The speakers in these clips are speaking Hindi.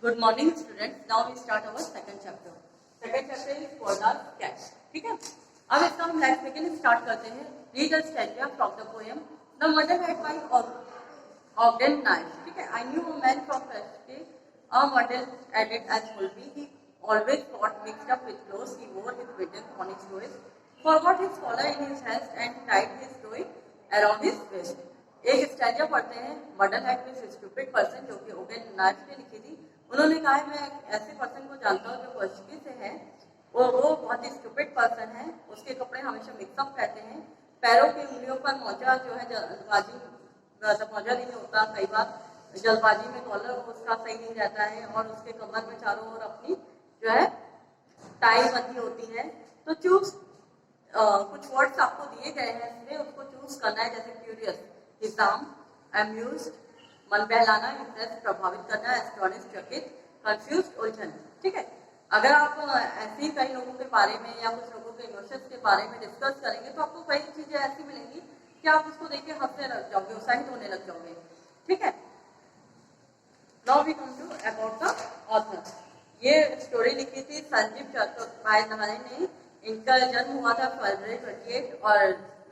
Good morning students. Now we start our second chapter. Second chapter is for the cat. ठीक है, अब इसका हम लेट्स बिगिन स्टार्ट करते हैं। Read the stanza from the poem the murder at by Ogden Knight. ठीक है, I knew a man from Prestige, a model added as Fulby. He always got mixed up with clothes. He wore his buttons on his toes, forgot his collar in his hands, and tied his toy around his waist. एक स्टैंजा पढ़ते हैं। Murder at means stupid person, जो कि ओगेन नाइट ने लिखी थी। उन्होंने कहा है मैं ऐसे पर्सन को जानता हूँ जो पोर्चुगीज से है, वो बहुत ही स्टूपिड पर्सन है। उसके कपड़े हमेशा मिक्सअप रहते हैं। पैरों की उंगलियों पर मोजा जो है जल्दबाजी मोजा नहीं होता, कई बार जल्दबाजी में कॉलर उसका सही नहीं रहता है, और उसके कमर में चारों ओर अपनी जो है टाई बंधी होती है। तो चूज कुछ वर्ड्स आपको दिए गए हैं, इसमें उसको चूज करना है। जैसे क्यूरियस, हिसाम, अम्यूज्ड, मन बहलाना, इंप्रेस, प्रभावित करना, एस्टोनिश, चकित, कंफ्यूज्ड, उलझन। ठीक है, अगर आप ऐसे ही कई लोगों के बारे में या कुछ लोगों के इमोशंस के बारे में डिस्कस करेंगे तो आपको कई चीजें ऐसी मिलेंगी कि आप उसको देख के हंसने लग जाओगे, उत्साहित होने लग जाओगे। ठीक है, now we come to about the author. ये स्टोरी लिखी थी संजीव चट्टोपाध्याय ने। इनका जन्म हुआ था फरवरी 28 और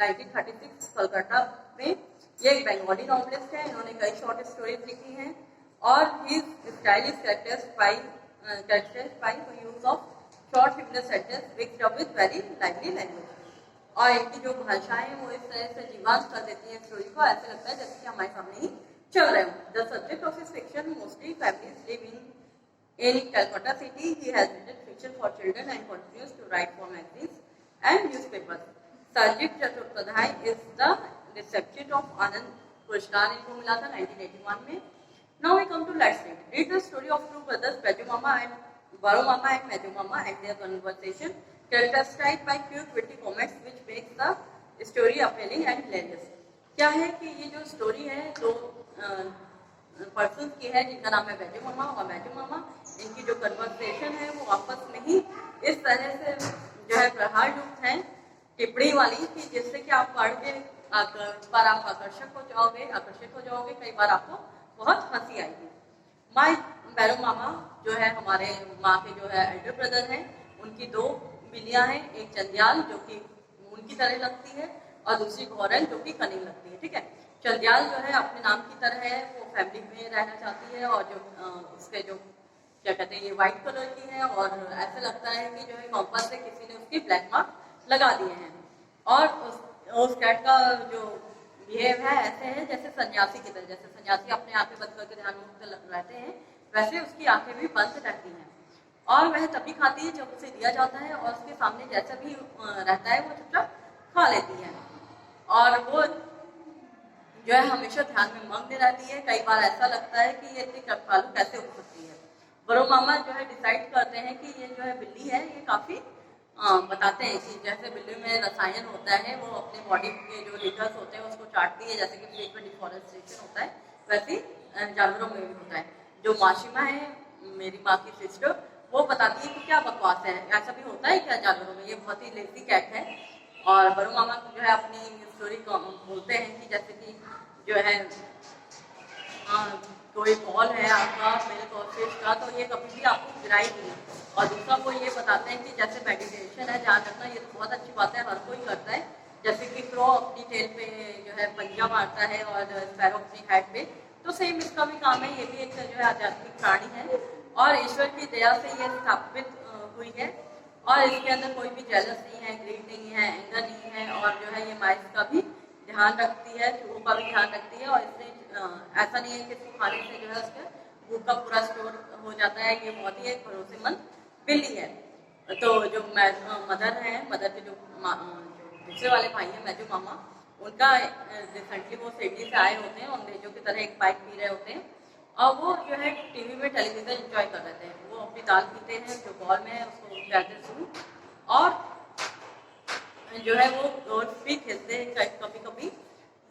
1936 कोलकाता में। ये एक बंगाली नॉवलिस्ट है। इन्होंने कई शॉर्ट स्टोरीज लिखी हैं, और his style is characterised by use of short aimless sentence mixed up with very lively language. और इनकी जो भाषाएं हैं वो इस तरह से जीवंत कर देती है स्टोरी को, ऐसे लगता है जैसे कि हमारे सामने ही चल रहे हो। The subject of his fiction mostly families live in Calcutta city. He has written fiction for children and continues to write for magazines and newspapers. Sanjeev Chattopadhyay is the recipient of Anand Puruskar, इनको मिला था 1981 में। Now we come to let's read. Read the story of two brothers, Baju Mama and Baru Mama and Maju Mama, and their conversation characterized by cute witty comments which makes the story appealing and hilarious. क्या है कि ये जो स्टोरी है दो पर्सन की है, जिनका नाम है बैजू मामा और मैजू मामा। इनकी जो कन्वर्सेशन है वो आपस में ही इस तरह से जो है प्रहार युक्त है, टिप्पणी वाली, कि जिससे कि आप पढ़ के बार आप आकर्षित हो जाओगे, कई बार आपको बहुत हंसी आएगी। माय बैरू मामा जो है हमारे माँ के जो है एल्डर ब्रदर हैं। उनकी दो बिल्लियां हैं, एक चंदियाल जो कि उनकी तरह लगती है और दूसरी घोरल जो कि कनिंग लगती है। ठीक है, चंदियाल जो है अपने नाम की तरह है, वो फैमिली में रहना चाहती है, और जो उसके जो क्या कहते हैं ये व्हाइट कलर की है, और ऐसा लगता है कि जो है कॉम्पास से किसी ने उसकी ब्लैक मार्क लगा दिए हैं। और उस कैट का जो बिहेव है ऐसे है जैसे सन्यासी की तरह। जैसे सन्यासी अपने आंखें बंद करके ध्यान मुक्त रहते हैं, वैसे उसकी आंखें भी बंद रहती हैं। और वह तभी खाती है जब उसे दिया जाता है, और उसके सामने जैसा भी रहता है वो चुपचाप खा लेती है, और वो जो है हमेशा ध्यान में मग्न रहती है। कई बार ऐसा लगता है कि ये इतनी कृपालु कैसे हो सकती है। बड़ो मामा जो है डिसाइड करते हैं कि ये जो है बिल्ली है, ये काफी बताते हैं कि जैसे बिल्ली में रसायन होता है, वो अपने बॉडी के जो लीवर्स होते हैं उसको चाटती है, जैसे कि पेट में डिफॉरेस्टेशन होता है, वैसे जानवरों में भी होता है। जो माशिमा है मेरी माँ की सिस्टर, वो बताती है कि क्या बकवास है, ऐसा भी होता है क्या जानवरों में, ये बहुत ही लेजी कैट है। और बड़ो मामा जो है अपनी स्टोरी को बोलते हैं कि जैसे कि जो है कोई कॉल है आपका मिल्क और फिश का, तो ये कभी भी आपको गिराएगी। और दूसरा वो ये बताते हैं कि जैसे मेडिटेशन है, ध्यान रखना, ये तो बहुत अच्छी बात है, हर कोई करता है। जैसे कि क्रो अपनी टेल पे जो है पंजा मारता है और स्पैरो अपनी हेड पे, तो सेम इसका भी काम है। ये भी एक जो है आध्यात्मिक प्राणी है, और ईश्वर की दया से ये स्थापित हुई है, और इसके अंदर कोई भी जेलस नहीं है, ग्रीड नहीं है, एंगर नहीं है, और जो है ये माइस का भी ध्यान रखती है, चूहों का भी ध्यान रखती है। और इससे ऐसा नहीं है कि इसको खाने से जो है उसके भूख का पूरा स्टोर हो जाता है। ये बहुत ही एक भरोसेमंद बिल्ली है। तो जो मदर है, मदर के जो दूसरे वाले भाई हैं मैजू मामा, उनका रिसेंटली वो सिडनी से आए होते हैं, अंग्रेजों की तरह एक बाइक पी रहे होते हैं, और वो जो है टीवी में टेलीविजन एंजॉय कर रहे थे। वो अपनी दाल पीते हैं जो बॉल में है, उसको कहते हैं सूप, और जो है वो गोट्स भी खेलते हैं कभी कभी।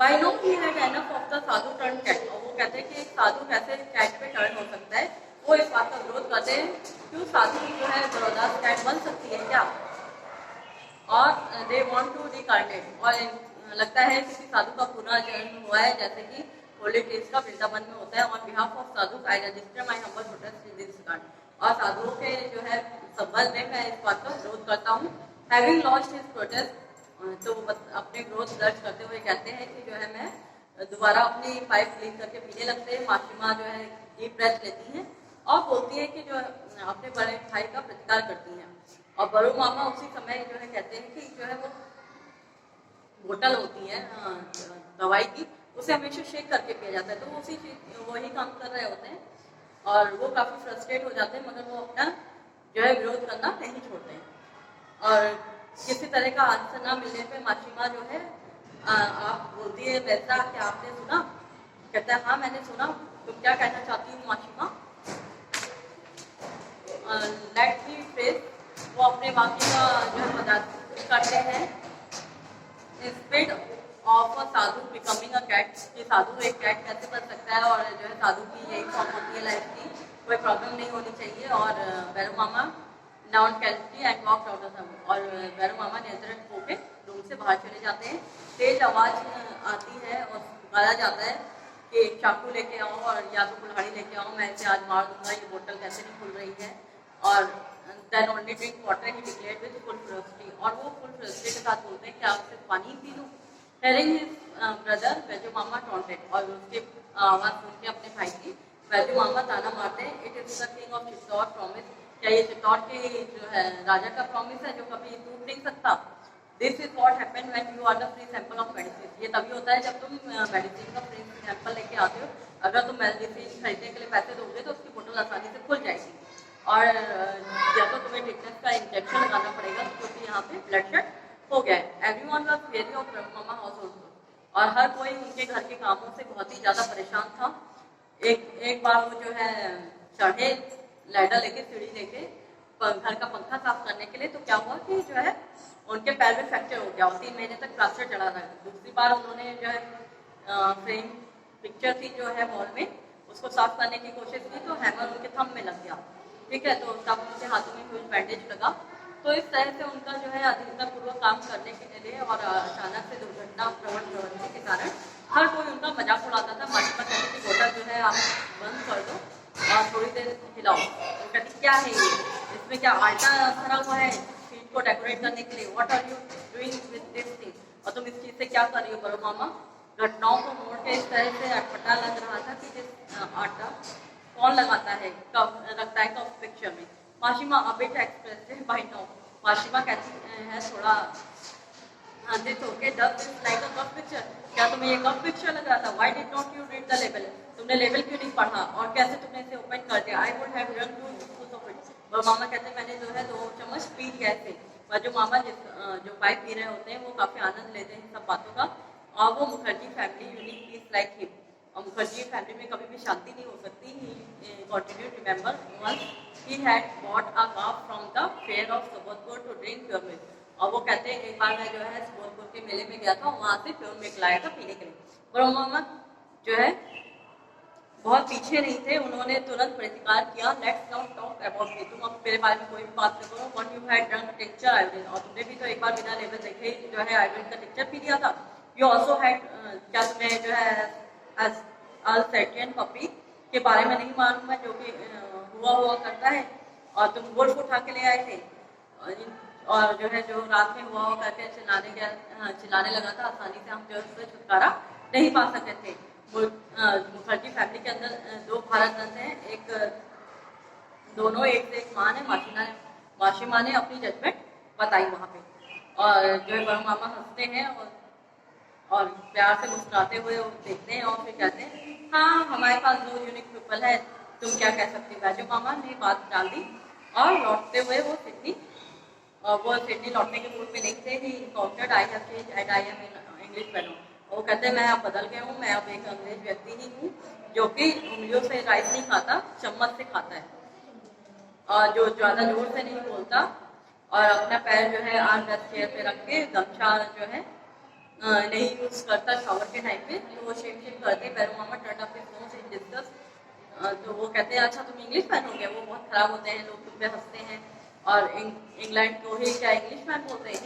By no he had enough of the sadhu turn cat, और वो कहते हैं कि एक साधु कैसे कैट पे टर्न हो सकता है। वो इस बात का विरोध करते हैं क्यों साधु जो है बड़ौदास कैट बन सकती है क्या, और दे वांट टू रिकार्नेट, और लगता है किसी साधु का पुनर्जन्म हुआ है, जैसे कि होली डेज का वृंदावन में होता है। On behalf of Sadhu I register my humble protest in this regard. और साधुओं के जो है संबंध में मैं इस बात का विरोध करता हूँ। हैविंग लॉन्च्ड हिज प्रोटेस्ट, तो अपने विरोध दर्ज करते हुए कहते हैं कि जो है मैं दोबारा अपनी पाइप लीक करके पीने लगते हैं। माशिमा जो है डीप ब्रेथ लेती हैं और बोलती है कि जो अपने बड़े भाई का प्रतिकार करती हैं। और बड़ू मामा उसी समय जो है कहते हैं कि जो है वो बोतल होती है दवाई की, उसे हमेशा शेक करके पिया जाता है। तो उसी वही काम कर रहे होते हैं और वो काफ़ी फ्रस्ट्रेट हो जाते हैं, मगर वो अपना जो है विरोध करना नहीं छोड़ते हैं। और किसी तरह का आंसर ना मिलने पे माशिमा जो है आप बोलती है वैसा क्या आपने सुना? कहता है हाँ मैंने सुना, तुम क्या कहना चाहती हूँ माशिमा? लेट मी फेस, वो अपने वाक्य का जो है पदार्थ करते हैं। Speed of a sadhu becoming a cat, कि साधु एक कैट कैसे बन सकता है और जो है साधु की यही फॉर्म होती है लाइफ की, कोई प्रॉब्लम नहीं होनी चाहिए। और भैरव मामा known quality and walk out of the, और भैरव मामा नियंत्रण होके रूम से बाहर चले जाते हैं। तेज आवाज आती है और पुकारा जाता है कि एक चाकू लेके आओ और या तो कुल्हाड़ी लेके आओ, मैं इसे आज मार दूंगा, ये बोतल कैसे नहीं खुल रही है। और देन ओनली ड्रिंक वाटर ही डिक्लेयर्ड विद फुल फ्यूरिटी, और वो फुल फ्यूरिटी के साथ बोलते हैं कि आप सिर्फ पानी P low. Hearing his brother वैजू मामा टॉन्टेड, और उसके आवाज़ सुन के अपने भाई की वैजू मामा ताना मारते हैं। It is the king of Chittor promise, क्या ये चित्तौड़ के जो है राजा का प्रॉमिस है जो कभी टूट नहीं सकता। This is what happen when you are the free sample of medicine, ये तभी होता है जब तुम मेडिसिन का फ्री सैंपल लेके आते हो। अगर तुम मेडिसिन खरीदने के लिए पैसे दोगे तो उसकी बोतल आसानी से खुल जाएगी, और या तो तुम्हें टिटनेस का इंजेक्शन लगाना पड़ेगा क्योंकि यहाँ पे ब्लड शेड हो गया है। Everyone was very of mama house hold, और हर कोई उनके घर के कामों से बहुत ही ज़्यादा परेशान था। एक बार वो जो है चढ़े लैडर लेके, सीढ़ी लेके घर का पंखा साफ करने के लिए, तो क्या हुआ कि जो है उनके पैर में फ्रैक्चर हो गया और 3 महीने तक प्लास्टर चढ़ा रहा। दूसरी बार उन्होंने जो है फ्रेम पिक्चर थी जो है वॉल में, उसको साफ करने की कोशिश की तो हैमर उनके थंब में लग गया, ठीक है, तो तब उनके हाथों में कुछ बैंडेज लगा। तो इस तरह से उनका जो है अधिकतापूर्वक काम करने के लिए और अचानक से दुर्घटना प्रवण प्रवृत्ति के कारण हर कोई उनका मजाक उड़ाता था। माशिमा कहती कि बोतल जो है आप बंद कर दो और थोड़ी देर हिलाओ। तो कहती क्या है ये, इसमें क्या आटा भरा हुआ है फीट को डेकोरेट करने के लिए? What are you doing with this thing, और तुम इस चीज़ से क्या कर रही हो बड़ो मामा? घटनाओं को मोड़ के इस तरह से अटपटा लग रहा था कि जिस आटा कौन लगाता है, कब रखता है कब पिक्चर में। माशिमा अबिट एक्सप्रेसिव बाय नाउ, माशिमा कहती है थोड़ा this okay dub like a cup picture, क्या तुम्हें ये कप पिक्चर लग रहा था? Why did not you read the label, तुमने लेबल क्यों नहीं पढ़ा और कैसे तुमने इसे ओपन कर दिया? I would have drunk 2 spoons of it, वो मामा कहते हैं मैंने जो है 2 चम्मच पी लिया थे। और जो मामा जो पाइप पी रहे होते हैं वो काफ़ी आनंद लेते हैं सब बातों का। और वो Mukherjee family unique piece like him, और मुखर्जी फैमिली में कभी भी शांति नहीं हो सकती। He continue remember once he had bought a cup from the fair of Subodhpur to drink pure milk, और वो कहते हैं एक बार मैं जो है सुबोधपुर के मेले में गया था, वहाँ से प्योर मिल्क लाया था पीने के लिए। ब्रह्म मोहम्मद जो है बहुत पीछे नहीं थे, उन्होंने तुरंत प्रतिकार किया। Let's not talk about me, तुम अब मेरे बारे में कोई भी बात न करो। What you had drunk tincture iodine, और तुमने भी तो एक बार बिना लेबल देखे जो है आयोडीन का टिंचर पी लिया था। यू ऑल्सो हैड, क्या तुम्हें जो है अल्सेटियन पपी के बारे में नहीं मालूम है जो कि हुआ करता है, और तुम वुल्फ उठा के ले आए थे और जो है जो रात में हुआ करके चिल्लाने लगा था। आसानी से हम जो उससे छुटकारा नहीं पा सके थे। मुखर्जी फैमिली के अंदर 2 भारत रत्न हैं, दोनों एक से एक मान है। माशिमा ने अपनी जजमेंट बताई वहाँ पे, और जो है बड़ो मामा हंसते हैं और प्यार से मुस्कुराते हुए देखते हैं और फिर कहते हैं हाँ हमारे पास 2 यूनिक पीपल है, तुम क्या कह सकती हो? वैजू मामा ने बात डाल दी और लौटते हुए वो सिडनी लौटने के मूड में नहीं थे। He encountered I have changed and I am in English fellow, वो कहते हैं मैं अब बदल गया हूँ, मैं अब एक अंग्रेज व्यक्ति ही हूँ जो कि उंगलियों से राइस नहीं खाता, चम्मच से खाता है, और जो ज़्यादा जोर से नहीं बोलता, और अपना पैर जो है आर्म रेस्ट चेयर पे रख के गमछा जो है नहीं यूज करता शावर के टाइम पे, तो वो शेम करते। बैरो मामा टर्न अप हिज नोज इन डिस्गस्ट, तो वो कहते हैं अच्छा तुम इंग्लिश मैन हो गया, वो बहुत खराब होते हैं, लोग तुम पे हंसते हैं और इंग्लैंड को ही क्या इंग्लिश मैन बोलते हैं,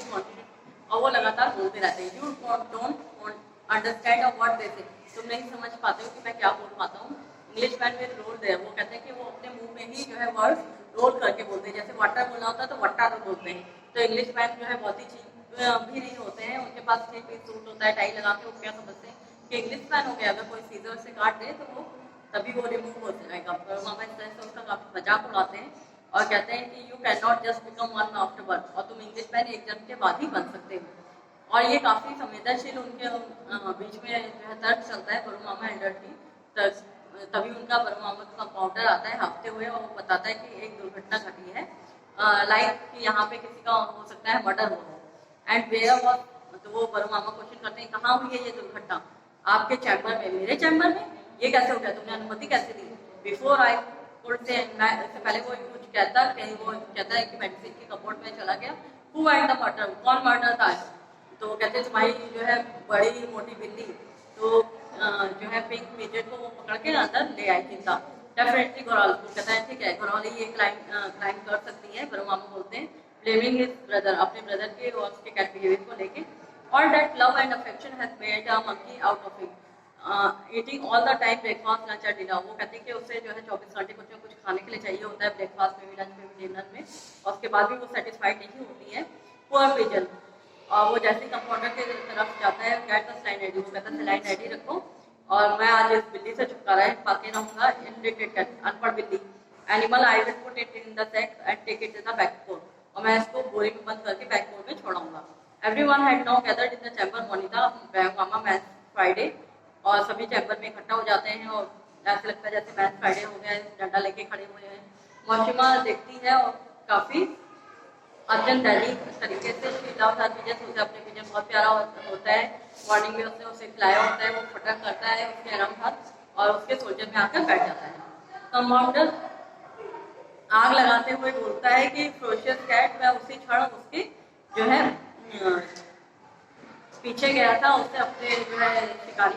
और वो लगातार बोलते रहते हैं। You don't understand of what they से, तुम नहीं समझ पाते हो कि मैं क्या बोल पाता हूँ। English man will roll there, वो कहते हैं कि वो अपने मुंह में ही जो है वर्ड रोल करके बोलते हैं। जैसे वाटर बोलना होता है तो वट्टा बोलते हैं। तो इंग्लिश मैन जो है बहुत ही चीज भी नहीं होते हैं, उनके पास थ्री पीस सूट होता है, टाई लगा के, वो क्या समझते हैं कि इंग्लिश मैन हो गया, अगर कोई सीजर से काट दे तो वो तभी वो रिमूव हो जाएगा। मामा इस तरह से उसका काफी मजाक उड़ाते हैं और कहते हैं कि you can not just become one after one, और तुम इंग्लिश मैन एक जन्म के बाद ही बन सकते हो। और ये काफी संवेदनशील उनके बीच में जो है तर्क चलता है बड़ू मामा एंडर की तर्क। तभी उनका बड़ू मामा का कंपाउंडर आता है हफ्ते हुए और वो बताता है कि एक दुर्घटना घटी है, लाइक कि यहाँ पे किसी का हो सकता है मर्डर हो। एंड वेयर वॉज, तो वो बड़ू मामा क्वेश्चन करते हैं कहाँ हुई है ये दुर्घटना? आपके चैम्बर में। मेरे चैम्बर में? ये कैसे हो गया? तुमने अनुमति कैसे दी? बिफोर आई कुड से, इससे पहले वो कुछ कहता, कहीं वो कहता है कि मेडिसिन की कपबोर्ड में चला गया। हु एंड द मर्डर, कौन मर्डर था? तो वो कहते हैं तुम्हारी जो है बड़ी मोटी बिल्ली, तो जो है पिंक पिजन को वो पकड़ के अंदर ले आई थी। डेफिनेटली घोराल को कहता है ठीक है घोराल ये क्लाइम कर सकती है। बड़ू मामा बोलते हैं ब्लेमिंग हिज ब्रदर, अपने ब्रदर के और उसके कैट बिहेवियर को लेके। All that love and affection has made a monkey out of him. Eating all the time breakfast, lunch and dinner. वो कहते हैं कि उसे जो है 24 घंटे कुछ ना कुछ खाने के लिए चाहिए होता है, ब्रेकफास्ट में भी, लंच में भी, डिनर में, और उसके बाद भी वो सेटिस्फाइड नहीं होती है। पुअर पिजन, और वो जैसे कंपाउंडर के तरफ जाता है, गेट द सलाइन रेडी, वो कहता है सलाइन रेडी रखो और मैं आज इस बिल्ली से छुटकारा पाके रहूंगा। इलिटरेट अनपढ़ बिल्ली, animal I will put it in the sack and take it in the backport, और मैं इसको बोरे में बंद करके बैकपोर्ट में छोड़ाऊंगा। Everyone had now gathered in the chamber Monita, मामा मैथ फ्राइडे, और सभी चैम्बर में इकट्ठा हो जाते हैं और ऐसा लगता है जैसे मैथ फ्राइडे हो गया है, डंडा लेके खड़े हुए हैं। मौशिमा देखती है और काफी अत्यंत दैनिक तरीके से उसे अपने पिजन बहुत प्यारा होता है। मॉर्निंग में उसने उसे खिलाया होता है, वो फटक करता है उसके आराम हाथ और उसके सोल्जर में आकर बैठ जाता है। कंपाउंडर आग लगाते हुए बोलता है कि फ्रोशियस कैट, मैं उसी क्षण उसके जो है पीछे गया था, उसने अपने जो है शिकार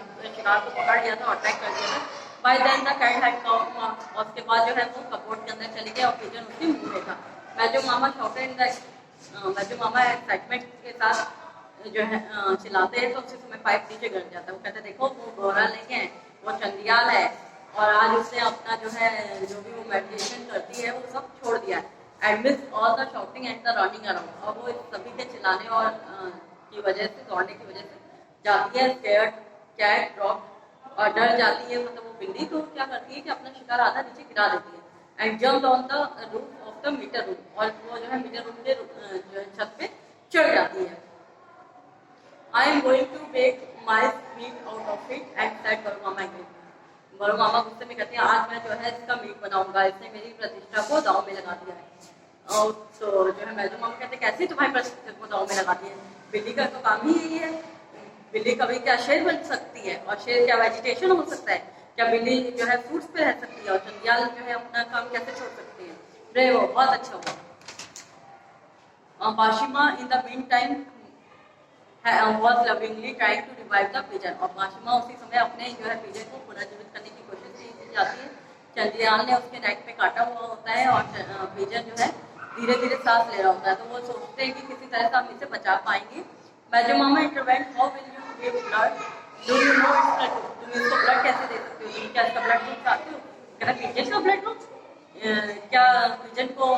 को पकड़ लिया था और अटैक कर दिया था। By then the cat had come, और उसके बाद जो है वो कपबोर्ड के अंदर चली गया और पिजन उसके मुंह में था। मैजो मामा मैजो मामा एक्साइटमेंट के साथ जो है चिल्लाते हैं तो उसी समय पाइप नीचे गिर जाता है। वो कहते देखो वो घोड़ा नहीं है, वो चंदियाल है, और आज उसने अपना जो है जो भी वो मेडिटेशन करती है वो सब छोड़ दिया है। Admit all the shouting and the running around, और वो सभी के चिल्लाने और की वजह से, दौड़ने की वजह से जाती है। स्केयर्ड कैट ड्रॉप, और डर जाती है मतलब वो बिल्ली, तो क्या करती है कि अपना शिकार आधा नीचे गिरा देती है। And jump on the roof of the metre room, और वो जो है मीटर रूम के जो है छत पे चढ़ जाती है। I am going to make my meat out of it and said बड़ू मामा अगेन। बड़ू मामा गुस्से में कहते हैं आज मैं जो है इसका मीट बनाऊंगा, इसने मेरी प्रतिष्ठा को दांव में लगा दिया है। और तो जो है मैजो मामा कहते हैं कैसे तुम्हारी प्रतिष्ठा को दांव में लगा दिया है? बिल्ली का तो काम ही यही है। बिल्ली कभी क्या शेर बन सकती है, और शेर क्या वेजिटेशन हो सकता है? क्या बिल्ली जो है फ्रूट्स पे रह सकती है, और चंदियाल जो है अपना काम कैसे छोड़ सकती है? ब्रेवो, बहुत अच्छा हुआ। बाशिमा in the meantime was lovingly trying to revive the pigeon, और बाशिमा उसी समय अपने जो है पिजन को पुनर्जीवित करने की कोशिश की जाती है। चंदियाल ने उसके नेक पे काटा हुआ होता है और पिजन जो है धीरे धीरे सांस ले रहा होता है, तो वो सोचते हैं कि किसी तरह से हम इसे बचा पाएंगे। मैजो मामा intervened, how will you give blood, do you know it's blood, तुम इसको ब्लड कैसे दे सकते हो, तुम क्या इसका ब्लड ग्रुप चाहते हो? कहना पिजन का ब्लड ग्रुप, क्या पिजन को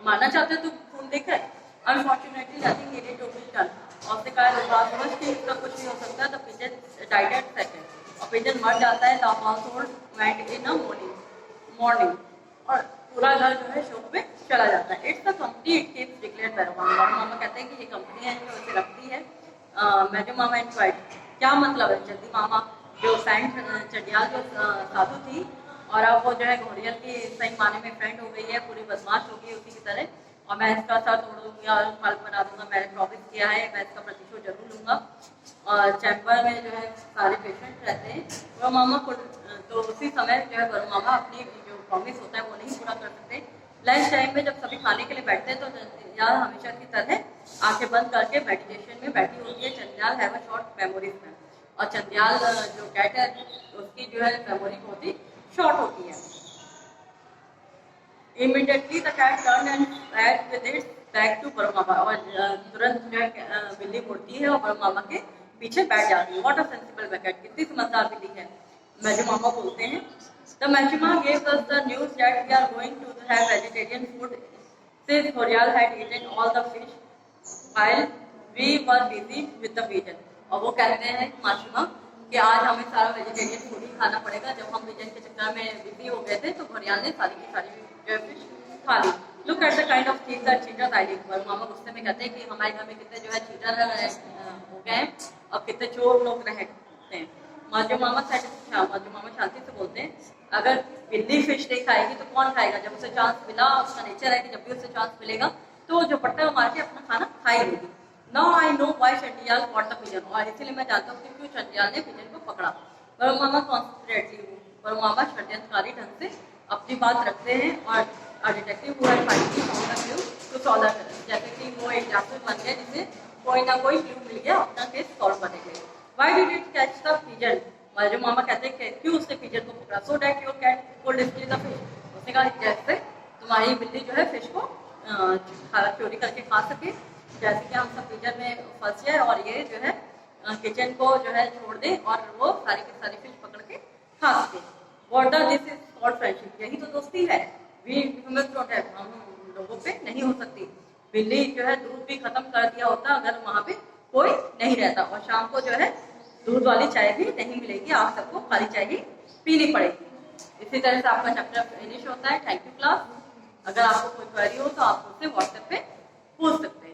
मारना चाहते हो तुम खून देकर? Unfortunately nothing needed to be done, और उसने कहा दुर्भाग्यवश कि इसका कुछ नहीं हो सकता। The pigeon died eight second, और पिजन मर जाता है। The household went in a morning, और पूरा घर जो है शोक में चला जाता है। It's the company it keeps declared by मामा। मामा कहते हैं कि ये कंपनी है जो इसे रखती है। मैजो मामा इंक्वायर्ड, क्या मतलब है? जल्दी मामा जो सैंड चंडियाल जो साधु थी और अब वो जो है घोड़ियल की सही माने में फ्रेंड हो गई है, पूरी बदमाश हो गई उसी की तरह, और मैं इसका सर तोड़ दूंगी और पल्प बना दूंगा, मैंने प्रॉमिस किया है, मैं इसका प्रतिशोध जरूर लूंगा। और चैम्बर में जो है सारे पेशेंट रहते हैं, बड़ू मामा को तो उसी समय जो है बड़ू मामा अपनी जो प्रॉमिस होता है वो नहीं पूरा कर सकते। लंच टाइम में जब सभी खाने के लिए बैठते हैं तो चंदियाल हमेशा की तरह आंखें बंद करके मेडिटेशन में बैठी होती है। चंदियाल हैव अ शॉर्ट मेमोरीज में, और चंदियाल जो कैट है उसकी जो है मेमोरी बहुत ही शॉर्ट होती है। Immediately the cat turned and sat with its back to बड़ू मामा, और तुरंत जो है बिल्ली मुड़ती है और बड़ू मामा के पीछे बैठ जाती है। व्हाट अ सेंसिबल बकेट, कितनी समझदार बिल्ली है, मैजुमामा बोलते हैं। द मैजुमा gave us the news that we are going to have vegetarian food since Horyal had eaten all the fish while we were busy with the pigeon। और वो कहते हैं माशिमा कि आज हमें सारा वेजिटेरियन फूड ही खाना पड़ेगा, जब हम पिजन के चक्कर में बिजी हो गए थे तो घड़ियाल ने सारी की सारी जो है फिश खा ली। Look at the kind of cheese that cheater I live. मामा गुस्से में कहते हैं कि हमारे घर में कितने जो है चीटर हो गए हैं और कितने चोर लोग रहते हैं। माजो मामा शांति से बोलते हैं, अगर बिल्ली फिश नहीं खाएगी तो कौन खाएगा? जब उसे चांस मिला, उसका नेचर है कि जब भी उसे चांस मिलेगा तो जो पट्टा मार के अपना खाना खा ही लेगी। Now I know why Chandiyal caught the pigeon, और इसीलिए मैं जानता हूँ कि क्यों चंडियाल ने पिजन को पकड़ा। पर मामा मामा षड्यंत्रकारी ढंग से अपनी बात रखते हैं और डिटेक्टिव हुआ तो सॉल्व कर, जैसे कि वो एक जासूस बन गया जिसे कोई ना कोई क्लू मिल गया अपना केस सॉल्व करने के लिए। Why did it catch the pigeon, जो मामा कहते हैं कि क्यों उसने पिजन को पकड़ा? So that your cat could steal the fish, उसने कहा जैसे तुम्हारी बिल्ली जो है फिश को चोरी करके खा सके, जैसे कि हम सब पिजन में फंस जाए और ये जो है किचन को जो है छोड़ दे और वो सारी की सारी फिश पकड़ के खा सके। What this is called friendship, यही तो दोस्ती है। वी ह्यूमंस डोंट हैव, हम लोगों पे नहीं हो सकती। बिल्ली जो है दूध भी खत्म कर दिया होता अगर वहाँ पे कोई नहीं रहता, और शाम को जो है दूध वाली चाय भी नहीं मिलेगी, आप सबको खाली चाय ही पीनी पड़ेगी। इसी तरह से आपका चैप्टर फिनिश होता है। Thank you class. अगर आपको कोई क्वेरी हो तो आप मुझसे व्हाट्सएप पे पूछ सकते हैं।